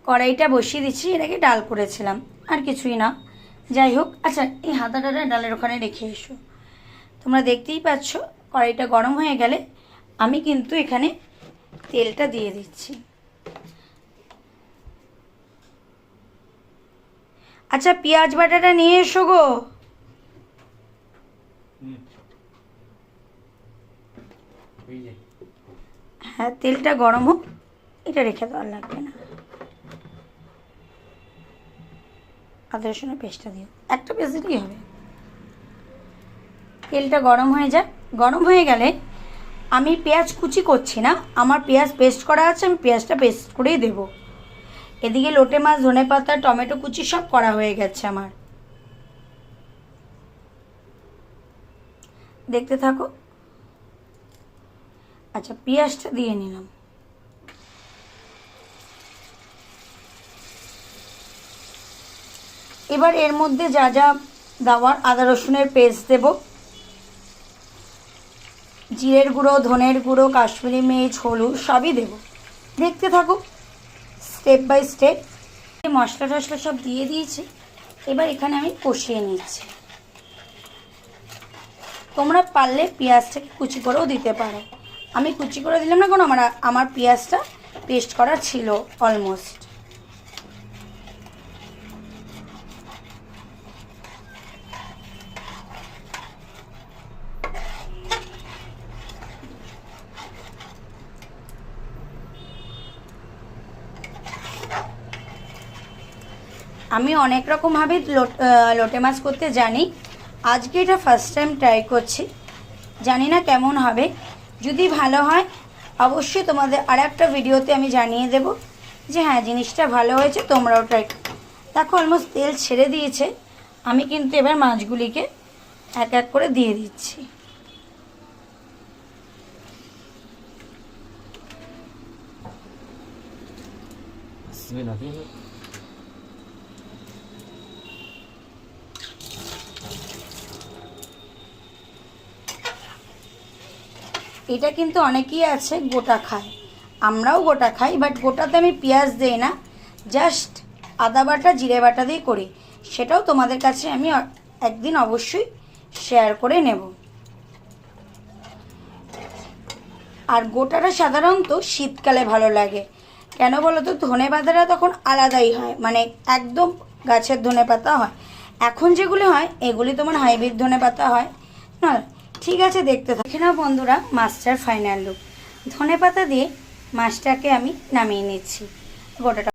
কড়াইটা বসিয়ে দিচ্ছি, এটাকে ডাল করেছিলাম, আর কিছুই না। যাই হোক, আচ্ছা এই হাতাটা ডালের ওখানে রেখে এসো। তোমরা দেখতেই পাচ্ছ কড়াইটা গরম হয়ে গেলে আমি কিন্তু এখানে তেলটা দিয়ে দিচ্ছি। আচ্ছা পেঁয়াজ বাটাটা নিয়ে এসো গো। হ্যাঁ, তেলটা গরম হোক, এটা রেখে দেওয়ার লাগবে না। আদা রসুনের পেস্টটা দিও, একটা পেস্ট দিলেই হবে। তেলটা গরম হয়ে যাক, গরম হয়ে গেলে আমি পেঁয়াজ কুচি করছি না, আমার পেঁয়াজ পেস্ট করা আছে, আমি পেঁয়াজটা পেস্ট করেই দেবো। এদিকে লোটে মাছ, ধনেপাতা, টমেটো কুচি সব করা হয়ে গেছে আমার। দেখতে থাকো। আচ্ছা পেঁয়াজটা দিয়ে নিলাম। এবার এর মধ্যে যা যা দেওয়ার, আদা রসুনের পেস্ট দেব, জিরের গুঁড়ো, ধনের গুঁড়ো, কাশ্মীরি মির্চ, হলুদ সবই দেব। দেখতে থাকো স্টেপ বাই স্টেপ। মশলা টশলা সব দিয়ে দিয়েছি, এবার এখানে আমি কষিয়ে নিচ্ছি। তোমরা পারলে পেঁয়াজটাকে কুচি করেও দিতে পারো, আমি কুচি করে দিলাম না, কারণ আমার পেঁয়াজটা পেস্ট করা ছিল অলমোস্ট। আমি অনেক রকমভাবে লোটে মাছ করতে জানি, আজকে এটা ফার্স্ট টাইম ট্রাই করছি, জানি না কেমন হবে। যদি ভালো হয় অবশ্যই তোমাদের আর একটা ভিডিওতে আমি জানিয়ে দেব যে হ্যাঁ জিনিসটা ভালো হয়েছে, তোমরাও ট্রাই করো। দেখো অলমোস্ট তেল ছেড়ে দিয়েছে, আমি কিন্তু এবার মাছগুলিকে এক এক করে দিয়ে দিচ্ছি। এটা কিন্তু অনেকেই আছে গোটা খায়, আমরাও গোটা খাই, বাট গোটাতে আমি পেঁয়াজ দিই না, জাস্ট আদা বাটা জিরে বাটা দিয়ে করি। সেটাও তোমাদের কাছে আমি একদিন অবশ্যই শেয়ার করে নেব। আর গোটাটা সাধারণত শীতকালে ভালো লাগে, কেন বলো তো, ধনে পাতাটা তখন আলাদাই হয়, মানে একদম গাছের ধনে পাতা হয়। এখন যেগুলি হয় এগুলি তোমার হাইব্রিড ধনে পাতা হয় না। ঠিক আছে, দেখতে থাকি না বন্ধুরা মাছটার ফাইনাল লুক। ধনে পাতা দিয়ে মাছটাকে আমি নামিয়ে নিচ্ছি। গোটাটা